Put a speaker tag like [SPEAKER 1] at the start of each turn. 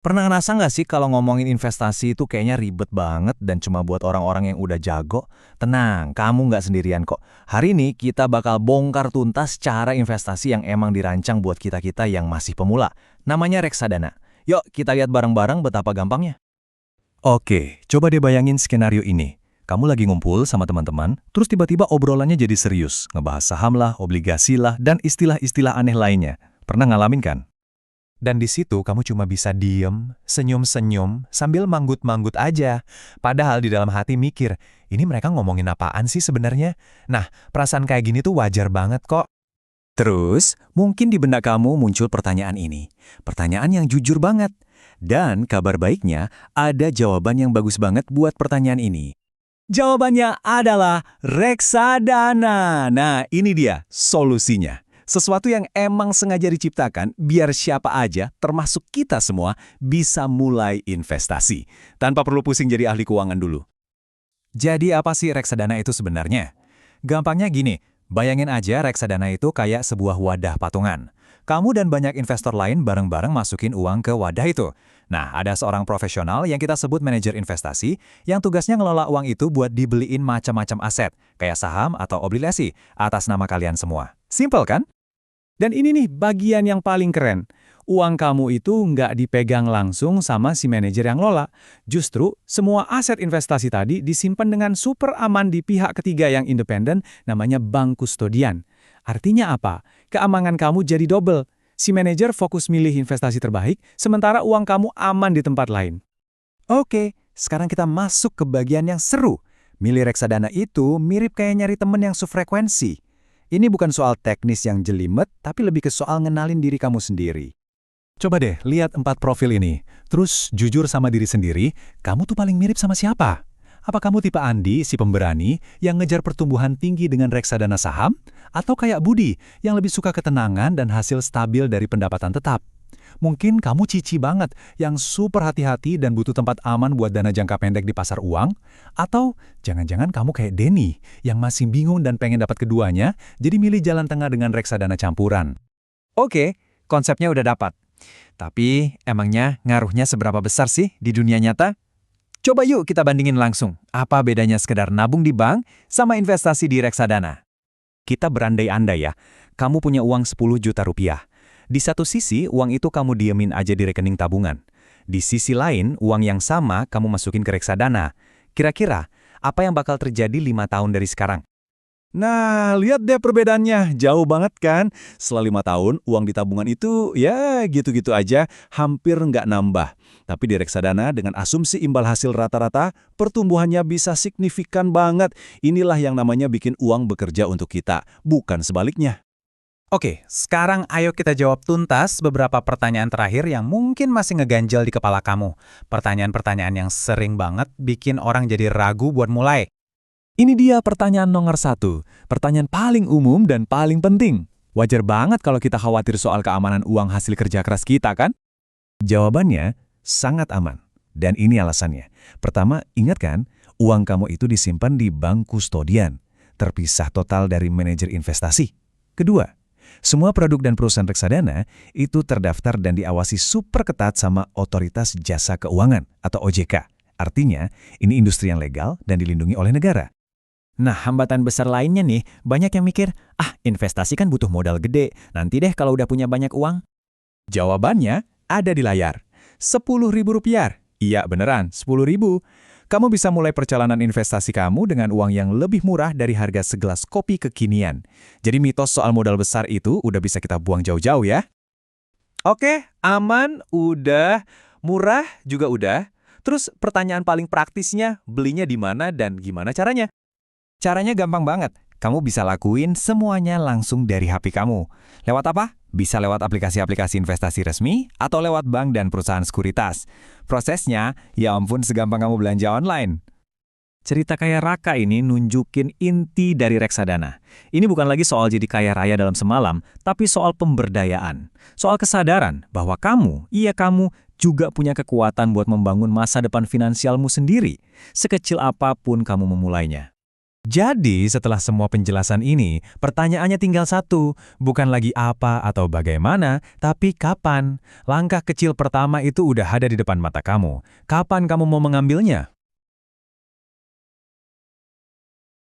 [SPEAKER 1] Pernah ngerasa nggak sih kalau ngomongin investasi itu kayaknya ribet banget dan cuma buat orang-orang yang udah jago? Tenang, kamu nggak sendirian kok. Hari ini kita bakal bongkar tuntas cara investasi yang emang dirancang buat kita-kita yang masih pemula. Namanya reksadana. Yuk kita lihat bareng-bareng betapa gampangnya. Oke, coba deh bayangin skenario ini. Kamu lagi ngumpul sama teman-teman, terus tiba-tiba obrolannya jadi serius. Ngebahas saham lah, obligasi lah, dan istilah-istilah aneh lainnya. Pernah ngalamin kan?
[SPEAKER 2] Dan di situ kamu cuma bisa diem, senyum-senyum, sambil manggut-manggut aja. Padahal di dalam hati mikir, ini mereka ngomongin apaan sih sebenarnya? Nah, perasaan kayak gini tuh wajar banget kok.
[SPEAKER 1] Terus, mungkin di benak kamu muncul pertanyaan ini. Pertanyaan yang jujur banget. Dan kabar baiknya, ada jawaban yang bagus banget buat pertanyaan ini. Jawabannya adalah reksadana. Nah, ini dia solusinya. Sesuatu yang emang sengaja diciptakan biar siapa aja, termasuk kita semua, bisa mulai investasi. Tanpa perlu pusing jadi ahli keuangan dulu.
[SPEAKER 2] Jadi apa sih reksadana itu sebenarnya? Gampangnya gini, bayangin aja reksadana itu kayak sebuah wadah patungan. Kamu dan banyak investor lain bareng-bareng masukin uang ke wadah itu. Nah, ada seorang profesional yang kita sebut manajer investasi yang tugasnya ngelola uang itu buat dibeliin macam-macam aset, kayak saham atau obligasi, atas nama kalian semua. Simple kan? Dan ini nih bagian yang paling keren. Uang kamu itu nggak dipegang langsung sama si manajer yang lola. Justru, semua aset investasi tadi disimpan dengan super aman di pihak ketiga yang independen, namanya bank kustodian. Artinya apa? Keamanan kamu jadi double. Si manajer fokus milih investasi terbaik, sementara uang kamu aman di tempat lain. Oke, sekarang kita masuk ke bagian yang seru. Milih reksadana itu mirip kayak nyari temen yang sefrekuensi. Ini bukan soal teknis yang jelimet, tapi lebih ke soal ngenalin diri kamu sendiri. Coba deh, lihat 4 profil ini. Terus jujur sama diri sendiri, kamu tuh paling mirip sama siapa? Apa kamu tipe Andi, si pemberani, yang ngejar pertumbuhan tinggi dengan reksadana saham? Atau kayak Budi, yang lebih suka ketenangan dan hasil stabil dari pendapatan tetap? Mungkin kamu Cici banget, yang super hati-hati dan butuh tempat aman buat dana jangka pendek di pasar uang. Atau jangan-jangan kamu kayak Denny, yang masih bingung dan pengen dapat keduanya, jadi milih jalan tengah dengan reksadana campuran. Oke, konsepnya udah dapat. Tapi emangnya ngaruhnya seberapa besar sih di dunia nyata? Coba yuk kita bandingin langsung. Apa bedanya sekedar nabung di bank sama investasi di reksadana? Kita berandai-andai ya, kamu punya uang 10 juta rupiah. Di satu sisi, uang itu kamu diemin aja di rekening tabungan. Di sisi lain, uang yang sama kamu masukin ke reksadana. Kira-kira, apa yang bakal terjadi 5 tahun dari sekarang? Nah, lihat deh perbedaannya. Jauh banget kan? Setelah 5 tahun, uang di tabungan itu ya gitu-gitu aja, hampir nggak nambah. Tapi di reksadana dengan asumsi imbal hasil rata-rata, pertumbuhannya bisa signifikan banget. Inilah yang namanya bikin uang bekerja untuk kita, bukan sebaliknya. Oke, sekarang ayo kita jawab tuntas beberapa pertanyaan terakhir yang mungkin masih ngeganjel di kepala kamu. Pertanyaan-pertanyaan yang sering banget bikin orang jadi ragu buat mulai. Ini dia pertanyaan nomor 1, pertanyaan paling umum dan paling penting. Wajar banget kalau kita khawatir soal keamanan uang hasil kerja keras kita, kan? Jawabannya, sangat aman. Dan ini alasannya. Pertama, ingat kan, uang kamu itu disimpan di bank kustodian, terpisah total dari manajer investasi. Kedua, semua produk dan perusahaan reksadana itu terdaftar dan diawasi super ketat sama Otoritas Jasa Keuangan atau OJK. Artinya, ini industri yang legal dan dilindungi oleh negara. Nah, hambatan besar lainnya nih, banyak yang mikir, investasi kan butuh modal gede, nanti deh kalau udah punya banyak uang. Jawabannya ada di layar. Rp10.000. Iya beneran, 10.000. Kamu bisa mulai perjalanan investasi kamu dengan uang yang lebih murah dari harga segelas kopi kekinian. Jadi mitos soal modal besar itu udah bisa kita buang jauh-jauh ya. Oke, aman, udah. Murah juga udah. Terus pertanyaan paling praktisnya, belinya di mana dan gimana caranya? Caranya gampang banget. Kamu bisa lakuin semuanya langsung dari HP kamu. Lewat apa? Bisa lewat aplikasi-aplikasi investasi resmi atau lewat bank dan perusahaan sekuritas. Prosesnya, ya ampun segampang kamu belanja online. Cerita kaya Raka ini nunjukin inti dari reksadana. Ini bukan lagi soal jadi kaya raya dalam semalam, tapi soal pemberdayaan. Soal kesadaran bahwa kamu, juga punya kekuatan buat membangun masa depan finansialmu sendiri, sekecil apapun kamu memulainya. Jadi, setelah semua penjelasan ini, pertanyaannya tinggal satu, bukan lagi apa atau bagaimana, tapi kapan. Langkah kecil pertama itu udah ada di depan mata kamu. Kapan kamu mau mengambilnya?